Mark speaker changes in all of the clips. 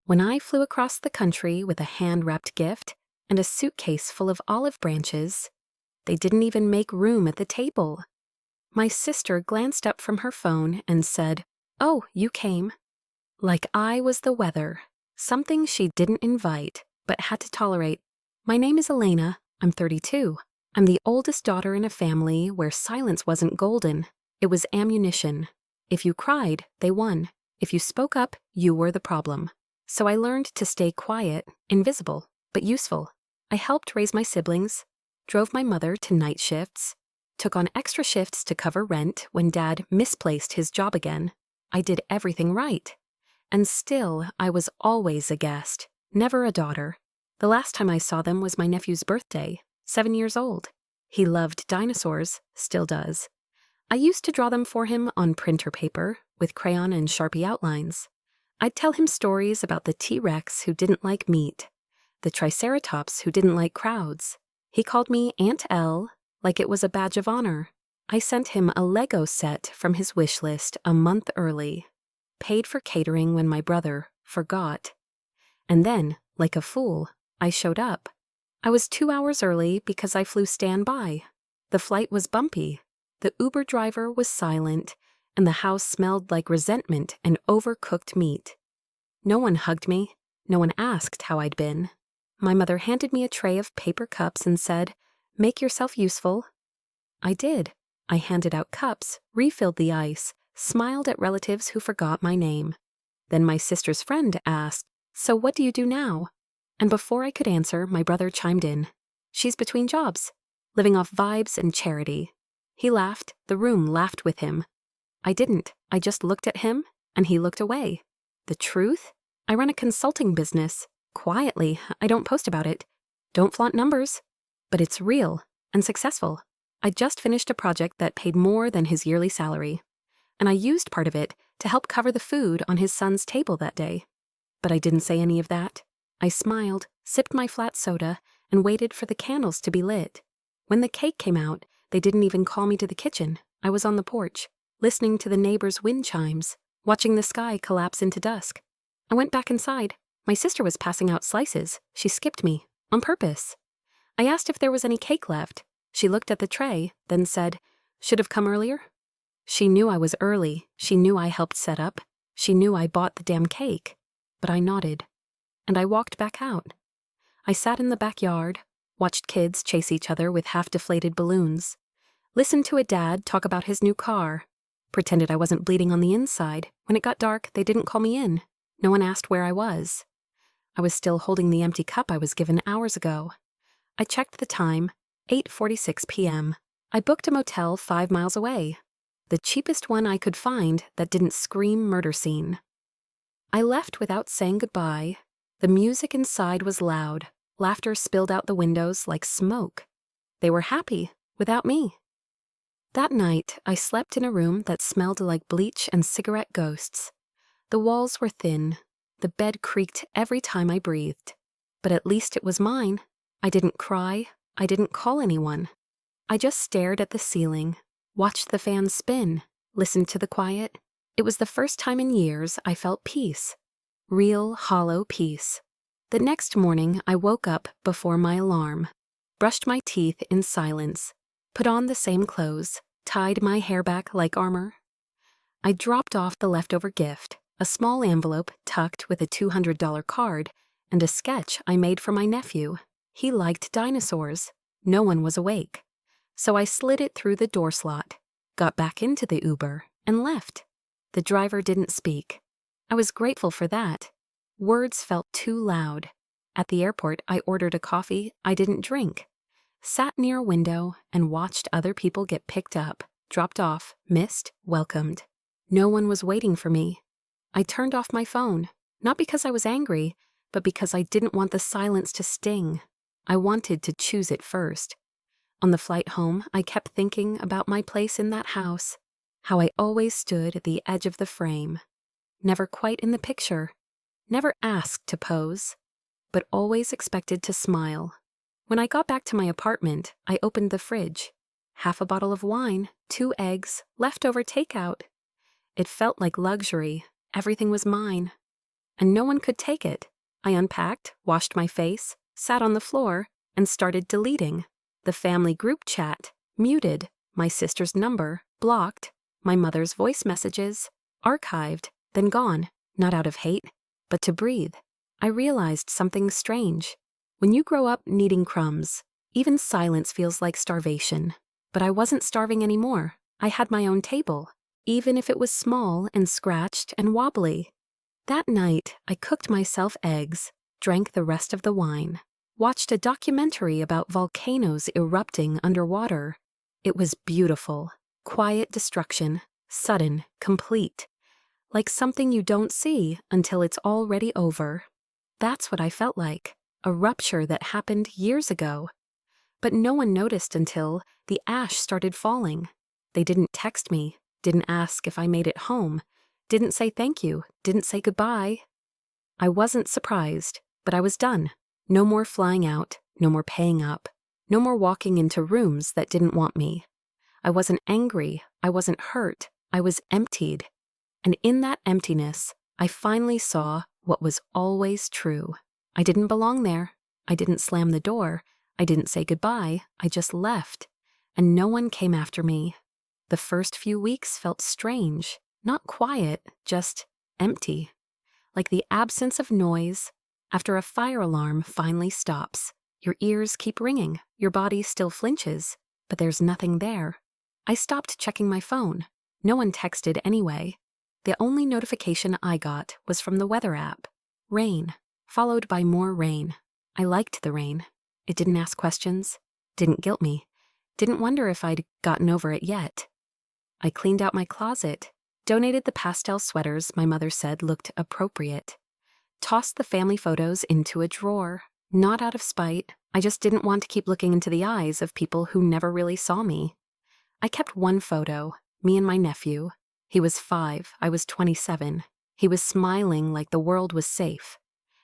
Speaker 1: When I flew across the country with a hand-wrapped gift and a suitcase full of olive branches, they didn't even make room at the table. My sister glanced up from her phone and said, "Oh, you came." Like I was the weather, something she didn't invite but had to tolerate. My name is Elena. I'm 32. I'm the oldest daughter in a family where silence wasn't golden. It was ammunition. If you cried, they won. If you spoke up, you were the problem. So I learned to stay quiet, invisible, but useful. I helped raise my siblings, drove my mother to night shifts, took on extra shifts to cover rent when Dad misplaced his job again. I did everything right. And still, I was always a guest, never a daughter. The last time I saw them was my nephew's birthday, 7 years old. He loved dinosaurs, still does. I used to draw them for him on printer paper with crayon and Sharpie outlines. I'd tell him stories about the T-Rex who didn't like meat, the Triceratops who didn't like crowds. He called me Aunt Elle like it was a badge of honor. I sent him a Lego set from his wish list a month early, paid for catering when my brother forgot. And then, like a fool, I showed up. I was 2 hours early because I flew standby. The flight was bumpy. The Uber driver was silent, and the house smelled like resentment and overcooked meat. No one hugged me. No one asked how I'd been. My mother handed me a tray of paper cups and said, "Make yourself useful." I did. I handed out cups, refilled the ice, smiled at relatives who forgot my name. Then my sister's friend asked, "So what do you do now?" And before I could answer, my brother chimed in. "She's between jobs, living off vibes and charity." He laughed. The room laughed with him. I didn't. I just looked at him, and he looked away. The truth? I run a consulting business. Quietly, I don't post about it. Don't flaunt numbers. But it's real and successful. I just finished a project that paid more than his yearly salary, and I used part of it to help cover the food on his son's table that day. But I didn't say any of that. I smiled, sipped my flat soda, and waited for the candles to be lit. When the cake came out, they didn't even call me to the kitchen. I was on the porch, listening to the neighbors' wind chimes, watching the sky collapse into dusk. I went back inside. My sister was passing out slices. She skipped me, on purpose. I asked if there was any cake left. She looked at the tray, then said, "Should have come earlier." She knew I was early. She knew I helped set up. She knew I bought the damn cake. But I nodded. And I walked back out. I sat in the backyard, watched kids chase each other with half-deflated balloons, listened to a dad talk about his new car, pretended I wasn't bleeding on the inside. When it got dark, they didn't call me in. No one asked where I was. I was still holding the empty cup I was given hours ago. I checked the time, 8:46 p.m. I booked a motel 5 miles away, the cheapest one I could find that didn't scream murder scene. I left without saying goodbye. The music inside was loud. Laughter spilled out the windows like smoke. They were happy without me. That night, I slept in a room that smelled like bleach and cigarette ghosts. The walls were thin. The bed creaked every time I breathed. But at least it was mine. I didn't cry. I didn't call anyone. I just stared at the ceiling, watched the fan spin, listened to the quiet. It was the first time in years I felt peace. Real, hollow peace. The next morning, I woke up before my alarm, brushed my teeth in silence, put on the same clothes, tied my hair back like armor. I dropped off the leftover gift, a small envelope tucked with a $200 card and a sketch I made for my nephew. He liked dinosaurs. No one was awake. So I slid it through the door slot, got back into the Uber, and left. The driver didn't speak. I was grateful for that. Words felt too loud. At the airport, I ordered a coffee I didn't drink, sat near a window, and watched other people get picked up, dropped off, missed, welcomed. No one was waiting for me. I turned off my phone, not because I was angry, but because I didn't want the silence to sting. I wanted to choose it first. On the flight home, I kept thinking about my place in that house, how I always stood at the edge of the frame, never quite in the picture, never asked to pose, but always expected to smile. When I got back to my apartment, I opened the fridge. Half a bottle of wine, 2 eggs, leftover takeout. It felt like luxury. Everything was mine. and no one could take it. I unpacked, washed my face, sat on the floor, and started deleting. The family group chat, muted, my sister's number, blocked, my mother's voice messages, archived, then gone, not out of hate, but to breathe. I realized something strange. When you grow up needing crumbs, even silence feels like starvation. But I wasn't starving anymore. I had my own table, even if it was small and scratched and wobbly. That night, I cooked myself eggs, drank the rest of the wine, watched a documentary about volcanoes erupting underwater. It was beautiful, quiet destruction, sudden, complete, like something you don't see until it's already over. That's what I felt like, a rupture that happened years ago. But no one noticed until the ash started falling. They didn't text me, didn't ask if I made it home, didn't say thank you, didn't say goodbye. I wasn't surprised, but I was done. No more flying out, no more paying up, no more walking into rooms that didn't want me. I wasn't angry, I wasn't hurt, I was emptied. And in that emptiness, I finally saw what was always true. I didn't belong there. I didn't slam the door. I didn't say goodbye. I just left. And no one came after me. The first few weeks felt strange, not quiet, just empty. Like the absence of noise after a fire alarm finally stops. Your ears keep ringing, your body still flinches, but there's nothing there. I stopped checking my phone. No one texted anyway. The only notification I got was from the weather app. Rain, followed by more rain. I liked the rain. It didn't ask questions, didn't guilt me, didn't wonder if I'd gotten over it yet. I cleaned out my closet, donated the pastel sweaters my mother said looked appropriate, tossed the family photos into a drawer. Not out of spite, I just didn't want to keep looking into the eyes of people who never really saw me. I kept one photo, me and my nephew. He was 5, I was 27. He was smiling like the world was safe.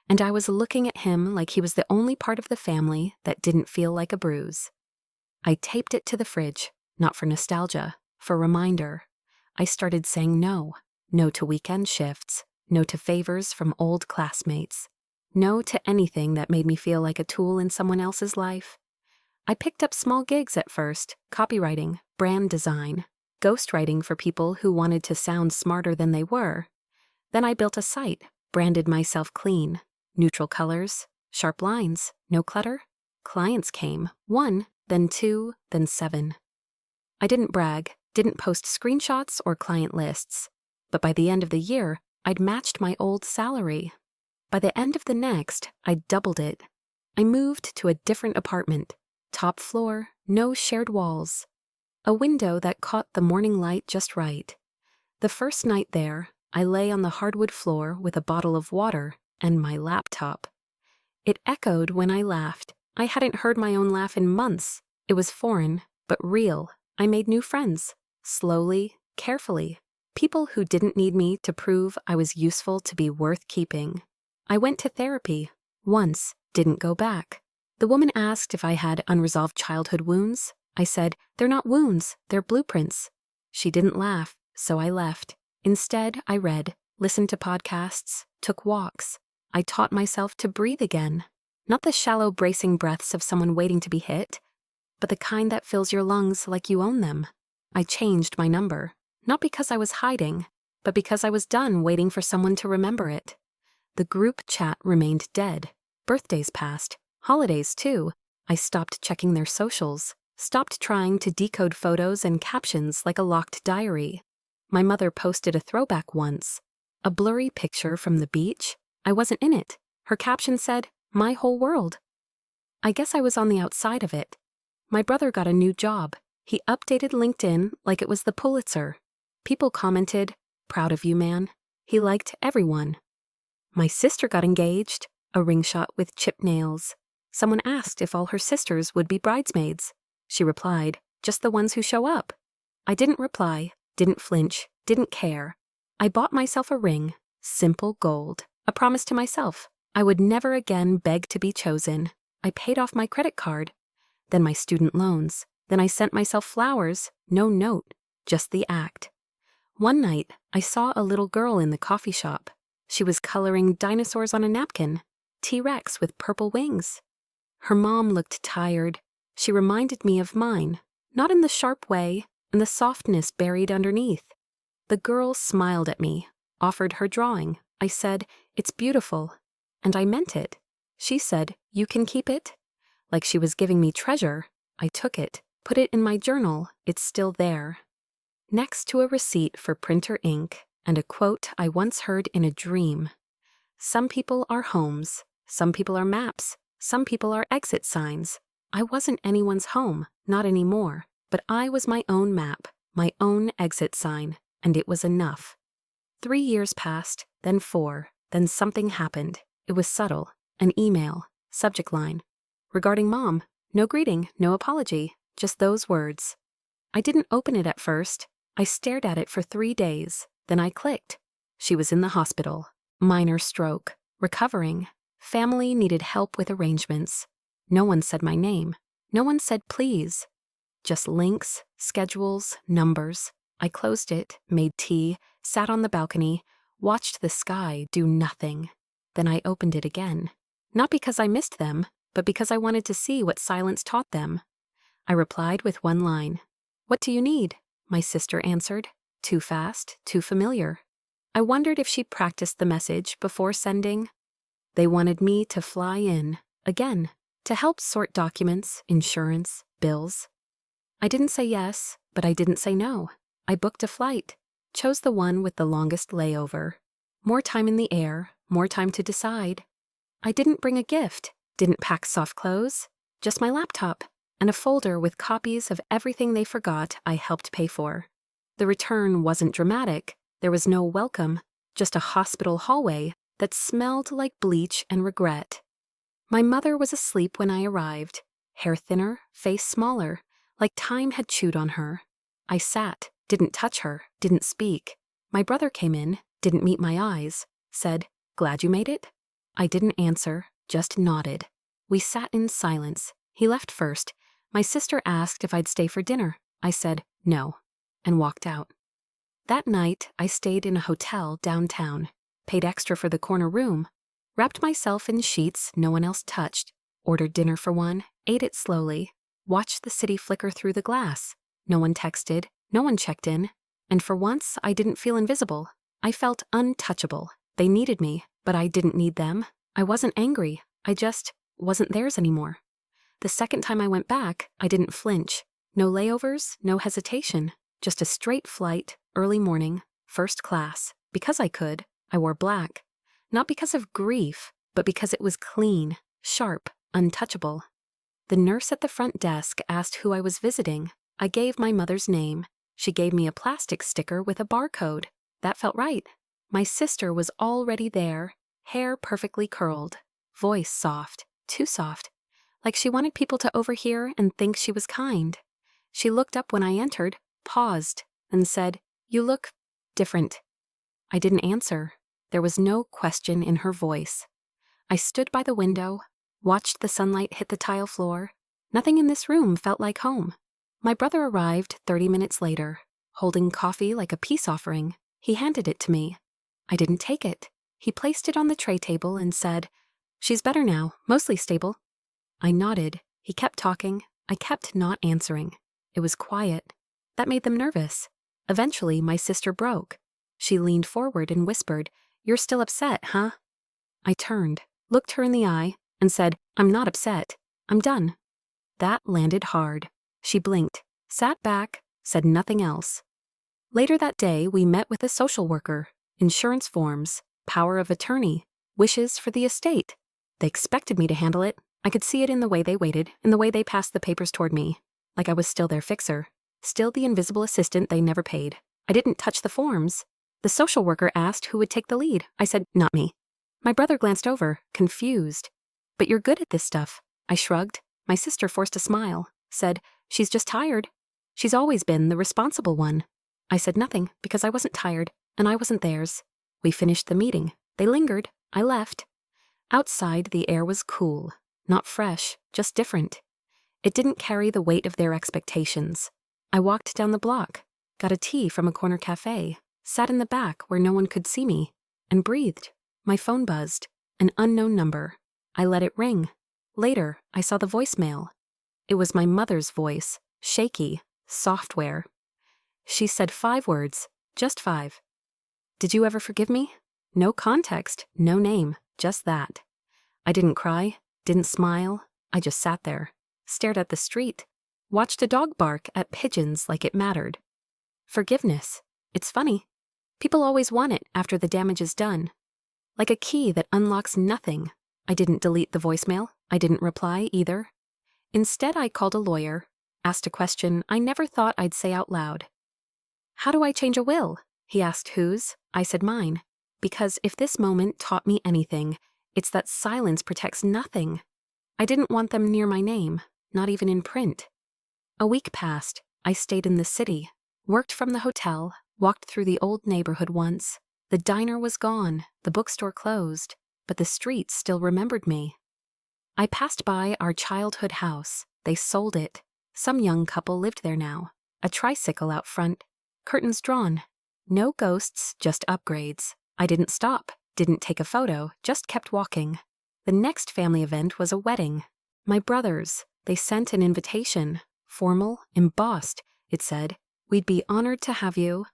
Speaker 1: And I was looking at him like he was the only part of the family that didn't feel like a bruise. I taped it to the fridge, not for nostalgia, for reminder. I started saying no. No to weekend shifts, no to favors from old classmates, no to anything that made me feel like a tool in someone else's life. I picked up small gigs at first, copywriting, brand design, ghostwriting for people who wanted to sound smarter than they were. Then I built a site, branded myself clean, neutral colors, sharp lines, no clutter. Clients came, 1, then 2, then 7. I didn't brag, didn't post screenshots or client lists, but by the end of the year, I'd matched my old salary. By the end of the next, I'd doubled it. I moved to a different apartment, top floor, no shared walls. A window that caught the morning light just right. The first night there, I lay on the hardwood floor with a bottle of water and my laptop. It echoed when I laughed. I hadn't heard my own laugh in months. It was foreign, but real. I made new friends, slowly, carefully. People who didn't need me to prove I was useful to be worth keeping. I went to therapy. Once, didn't go back. The woman asked if I had unresolved childhood wounds. I said, "They're not wounds, they're blueprints." She didn't laugh, so I left. Instead, I read, listened to podcasts, took walks. I taught myself to breathe again. Not the shallow, bracing breaths of someone waiting to be hit, but the kind that fills your lungs like you own them. I changed my number, not because I was hiding, but because I was done waiting for someone to remember it. The group chat remained dead. Birthdays passed, holidays too. I stopped checking their socials, stopped trying to decode photos and captions like a locked diary. My mother posted a throwback once, a blurry picture from the beach. I wasn't in it. Her caption said, "My whole world." I guess I was on the outside of it. My brother got a new job. He updated LinkedIn like it was the Pulitzer. People commented, "Proud of you, man." He liked everyone. My sister got engaged, a ring shot with chipped nails. Someone asked if all her sisters would be bridesmaids. She replied, "Just the ones who show up." I didn't reply, didn't flinch, didn't care. I bought myself a ring, simple gold, a promise to myself. I would never again beg to be chosen. I paid off my credit card, then my student loans. Then I sent myself flowers, no note, just the act. One night, I saw a little girl in the coffee shop. She was coloring dinosaurs on a napkin, T-Rex with purple wings. Her mom looked tired. She reminded me of mine, not in the sharp way, in the softness buried underneath. The girl smiled at me, offered her drawing. I said, "It's beautiful." And I meant it. She said, "You can keep it?" Like she was giving me treasure. I took it, put it in my journal. It's still there. Next to a receipt for printer ink and a quote I once heard in a dream. Some people are homes, some people are maps, some people are exit signs. I wasn't anyone's home, not anymore, but I was my own map, my own exit sign, and it was enough. 3 years passed, then 4, then something happened. It was subtle, an email, subject line. Regarding Mom, no greeting, no apology, just those words. I didn't open it at first. I stared at it for 3 days, then I clicked. She was in the hospital, minor stroke, recovering. Family needed help with arrangements. No one said my name. No one said please. Just links, schedules, numbers. I closed it, made tea, sat on the balcony, watched the sky do nothing. Then I opened it again. Not because I missed them, but because I wanted to see what silence taught them. I replied with one line. "What do you need?" My sister answered. Too fast, too familiar. I wondered if she'd practiced the message before sending. They wanted me to fly in, again, to help sort documents, insurance, bills. I didn't say yes, but I didn't say no. I booked a flight, chose the one with the longest layover. More time in the air, more time to decide. I didn't bring a gift, didn't pack soft clothes, just my laptop and a folder with copies of everything they forgot I helped pay for. The return wasn't dramatic. There was no welcome, just a hospital hallway that smelled like bleach and regret. My mother was asleep when I arrived, hair thinner, face smaller, like time had chewed on her. I sat, didn't touch her, didn't speak. My brother came in, didn't meet my eyes, said, "Glad you made it?" I didn't answer, just nodded. We sat in silence. He left first. My sister asked if I'd stay for dinner. I said, "No," and walked out. That night, I stayed in a hotel downtown, paid extra for the corner room, wrapped myself in sheets no one else touched, ordered dinner for one, ate it slowly, watched the city flicker through the glass. No one texted, no one checked in, and for once I didn't feel invisible. I felt untouchable. They needed me, but I didn't need them. I wasn't angry. I just wasn't theirs anymore. The second time I went back, I didn't flinch. No layovers, no hesitation. Just a straight flight, early morning, first class. Because I could, I wore black. Not because of grief, but because it was clean, sharp, untouchable. The nurse at the front desk asked who I was visiting. I gave my mother's name. She gave me a plastic sticker with a barcode. That felt right. My sister was already there, hair perfectly curled, voice soft, too soft, like she wanted people to overhear and think she was kind. She looked up when I entered, paused, and said, "You look different." I didn't answer. There was no question in her voice. I stood by the window, watched the sunlight hit the tile floor. Nothing in this room felt like home. My brother arrived 30 minutes later, holding coffee like a peace offering. He handed it to me. I didn't take it. He placed it on the tray table and said, "She's better now, mostly stable." I nodded. He kept talking. I kept not answering. It was quiet. That made them nervous. Eventually, my sister broke. She leaned forward and whispered, "You're still upset, huh?" I turned, looked her in the eye, and said, "I'm not upset. I'm done." That landed hard. She blinked, sat back, said nothing else. Later that day, we met with a social worker. Insurance forms, power of attorney, wishes for the estate. They expected me to handle it. I could see it in the way they waited, in the way they passed the papers toward me. Like I was still their fixer. Still the invisible assistant they never paid. I didn't touch the forms. The social worker asked who would take the lead. I said, "Not me." My brother glanced over, confused. "But you're good at this stuff." I shrugged. My sister forced a smile, said, "She's just tired." She's always been the responsible one. I said nothing because I wasn't tired, and I wasn't theirs. We finished the meeting. They lingered. I left. Outside, the air was cool. Not fresh, just different. It didn't carry the weight of their expectations. I walked down the block, got a tea from a corner cafe, sat in the back where no one could see me. and breathed. My phone buzzed. An unknown number. I let it ring. Later, I saw the voicemail. It was my mother's voice, shaky, software. She said 5 words, just 5. Did you ever forgive me? No context, no name, just that. I didn't cry, didn't smile. I just sat there, stared at the street, watched a dog bark at pigeons like it mattered. Forgiveness. It's funny. People always want it after the damage is done. Like a key that unlocks nothing. I didn't delete the voicemail. I didn't reply either. Instead, I called a lawyer, asked a question I never thought I'd say out loud. How do I change a will? He asked whose. I said mine. Because if this moment taught me anything, it's that silence protects nothing. I didn't want them near my name, not even in print. A week passed. I stayed in the city, worked from the hotel, walked through the old neighborhood once. The diner was gone, the bookstore closed, but the streets still remembered me. I passed by our childhood house. They sold it. Some young couple lived there now. A tricycle out front. Curtains drawn. No ghosts, just upgrades. I didn't stop, didn't take a photo, just kept walking. The next family event was a wedding. My brothers, they sent an invitation. Formal, embossed. It said, "We'd be honored to have you."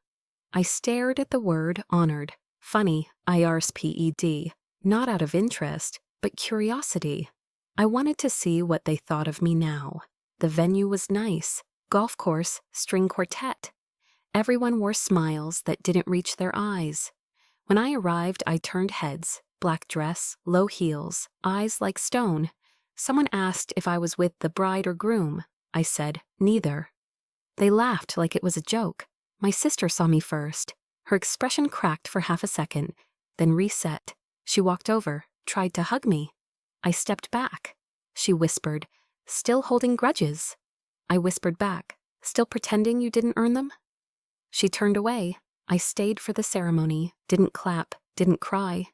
Speaker 1: I stared at the word honored. Funny, IRSPED. Not out of interest, but curiosity. I wanted to see what they thought of me now. The venue was nice. Golf course, string quartet. Everyone wore smiles that didn't reach their eyes. When I arrived, I turned heads. Black dress, low heels, eyes like stone. Someone asked if I was with the bride or groom. I said, neither. They laughed like it was a joke. My sister saw me first. Her expression cracked for half a second, then reset. She walked over, tried to hug me. I stepped back. She whispered, "Still holding grudges?" I whispered back, "Still pretending you didn't earn them?" She turned away. I stayed for the ceremony, didn't clap, didn't cry.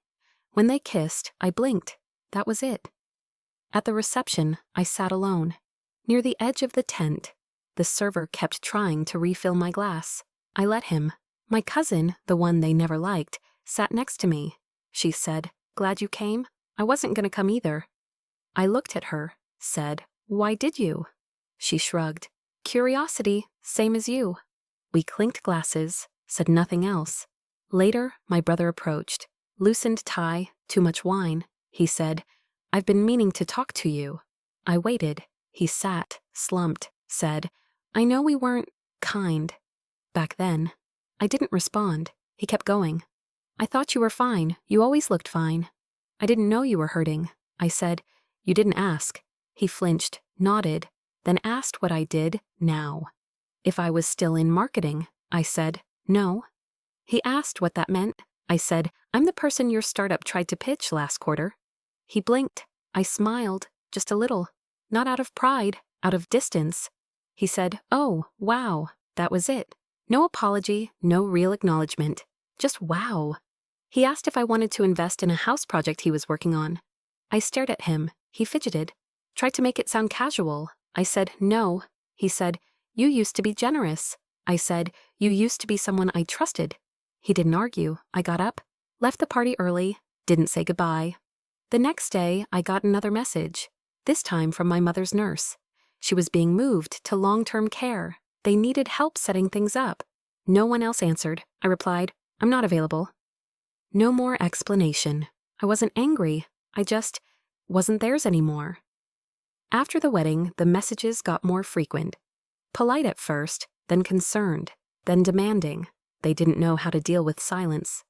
Speaker 1: When they kissed, I blinked. That was it. At the reception, I sat alone. Near the edge of the tent, the server kept trying to refill my glass. I let him. My cousin, the one they never liked, sat next to me. She said, "Glad you came? I wasn't going to come either." I looked at her, said, "Why did you?" She shrugged. "Curiosity, same as you." We clinked glasses, said nothing else. Later, my brother approached. Loosened tie, too much wine. He said, "I've been meaning to talk to you." I waited. He sat, slumped, said, "I know we weren't kind back then." I didn't respond. He kept going. "I thought you were fine. You always looked fine." "I didn't know you were hurting." I said, "You didn't ask." He flinched, nodded, then asked what I did now. If I was still in marketing, I said, "No." He asked what that meant. I said, "I'm the person your startup tried to pitch last quarter." He blinked. I smiled, just a little. Not out of pride, out of distance. He said, "Oh, wow." That was it. No apology, no real acknowledgement. Just wow. He asked if I wanted to invest in a house project he was working on. I stared at him. He fidgeted. Tried to make it sound casual. I said, "No." He said, "You used to be generous." I said, "You used to be someone I trusted." He didn't argue. I got up, left the party early, didn't say goodbye. The next day, I got another message, this time from my mother's nurse. She was being moved to long-term care. They needed help setting things up. No one else answered. I replied, "I'm not available." No more explanation. I wasn't angry. I just wasn't theirs anymore. After the wedding, the messages got more frequent. Polite at first, then concerned, then demanding. They didn't know how to deal with silence.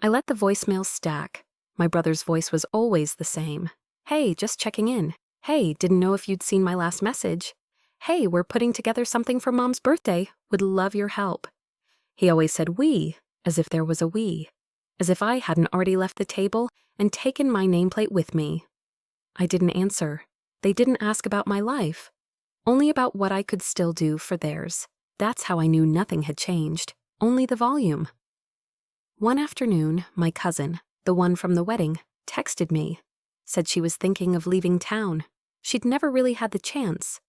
Speaker 1: I let the voicemails stack. My brother's voice was always the same. "Hey, just checking in. Hey, didn't know if you'd seen my last message. Hey, we're putting together something for Mom's birthday. Would love your help." He always said we, as if there was a we. As if I hadn't already left the table and taken my nameplate with me. I didn't answer. They didn't ask about my life. Only about what I could still do for theirs. That's how I knew nothing had changed. Only the volume. One afternoon, my cousin, the one from the wedding, texted me. Said she was thinking of leaving town. She'd never really had the chance.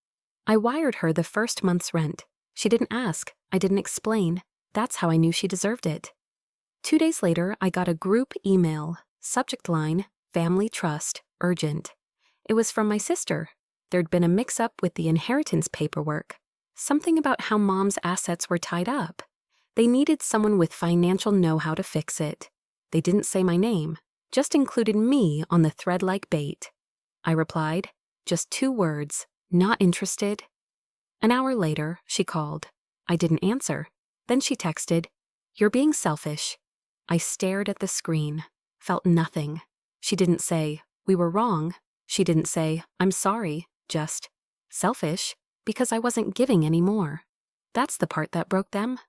Speaker 1: I wired her the first month's rent. She didn't ask. I didn't explain. That's how I knew she deserved it. 2 days later, I got a group email, subject line, Family Trust, Urgent. It was from my sister. There'd been a mix-up with the inheritance paperwork. Something about how Mom's assets were tied up. They needed someone with financial know-how to fix it. They didn't say my name, just included me on the thread-like bait. I replied, just 2 words, not interested. An hour later, she called. I didn't answer. Then she texted, "You're being selfish." I stared at the screen, felt nothing. She didn't say, "We were wrong." She didn't say, "I'm sorry," just, "Selfish," because I wasn't giving any more. That's the part that broke them.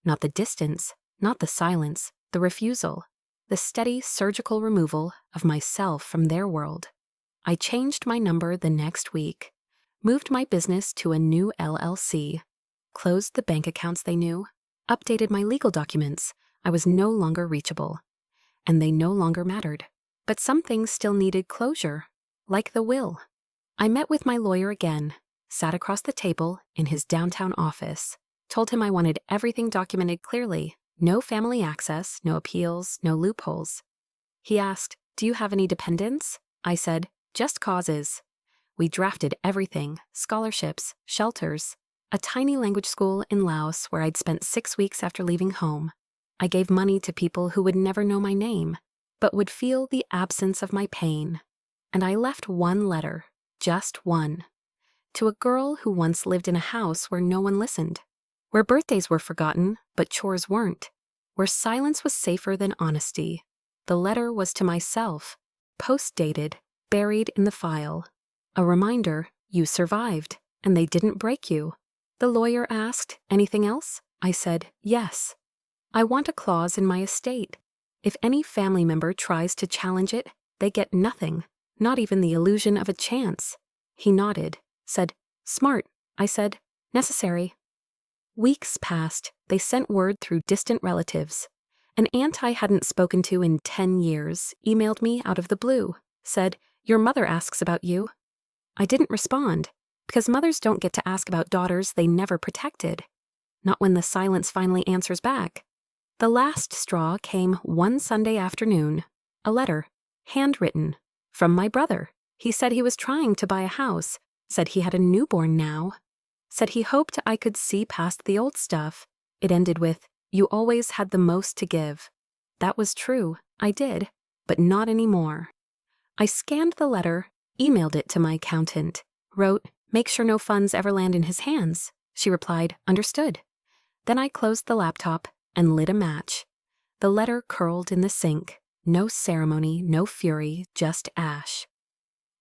Speaker 1: Not the distance, not the silence, the refusal, the steady surgical removal of myself from their world. I changed my number the next week, moved my business to a new LLC, closed the bank accounts they knew, updated my legal documents. I was no longer reachable, and they no longer mattered. But some things still needed closure, like the will. I met with my lawyer again, sat across the table in his downtown office, told him I wanted everything documented clearly, no family access, no appeals, no loopholes. He asked, "Do you have any dependents?" I said, "Just causes." We drafted everything, scholarships, shelters, a tiny language school in Laos where I'd spent 6 weeks after leaving home. I gave money to people who would never know my name, but would feel the absence of my pain. And I left one letter, just one, to a girl who once lived in a house where no one listened, where birthdays were forgotten, but chores weren't, where silence was safer than honesty. The letter was to myself, post-dated, buried in the file. A reminder, you survived, and they didn't break you. The lawyer asked, "Anything else?" I said, "Yes. I want a clause in my estate. If any family member tries to challenge it, they get nothing, not even the illusion of a chance." He nodded, said, "Smart." I said, "Necessary." Weeks passed. They sent word through distant relatives. An aunt I hadn't spoken to in 10 years emailed me out of the blue, said, "Your mother asks about you." I didn't respond, because mothers don't get to ask about daughters they never protected. Not when the silence finally answers back. The last straw came one Sunday afternoon. A letter, handwritten, from my brother. He said he was trying to buy a house, said he had a newborn now, said he hoped I could see past the old stuff. It ended with, "You always had the most to give." That was true, I did, but not anymore. I scanned the letter, emailed it to my accountant, wrote, "Make sure no funds ever land in his hands." She replied, "Understood." Then I closed the laptop and lit a match. The letter curled in the sink. No ceremony, no fury, just ash.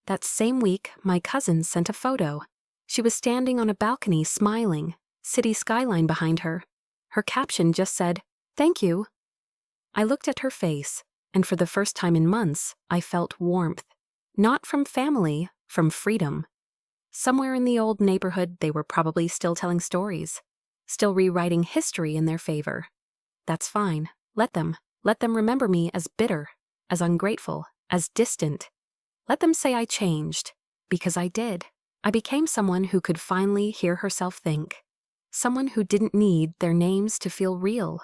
Speaker 1: That same week, my cousin sent a photo. She was standing on a balcony smiling, city skyline behind her. Her caption just said, "Thank you." I looked at her face, and for the first time in months, I felt warmth. Not from family, from freedom. Somewhere in the old neighborhood, they were probably still telling stories, still rewriting history in their favor. That's fine. Let them remember me as bitter, as ungrateful, as distant. Let them say I changed, because I did. I became someone who could finally hear herself think. Someone who didn't need their names to feel real.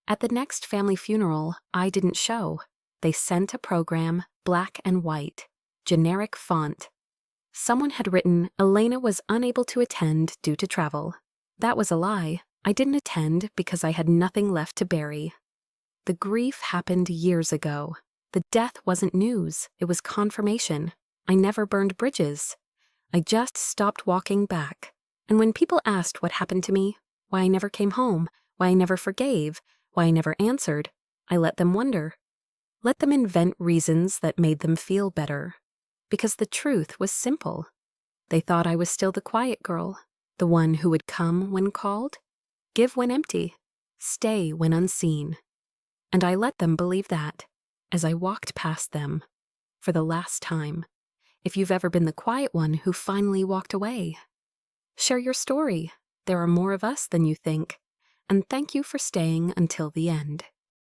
Speaker 1: At the next family funeral, I didn't show. They sent a program, black and white, generic font. Someone had written, "Elena was unable to attend due to travel." That was a lie. I didn't attend because I had nothing left to bury. The grief happened years ago. The death wasn't news, it was confirmation. I never burned bridges. I just stopped walking back. And when people asked what happened to me, why I never came home, why I never forgave, why I never answered, I let them wonder. Let them invent reasons that made them feel better. Because the truth was simple. They thought I was still the quiet girl, the one who would come when called, give when empty, stay when unseen. And I let them believe that, as I walked past them, for the last time. If you've ever been the quiet one who finally walked away, share your story. There are more of us than you think. And thank you for staying until the end.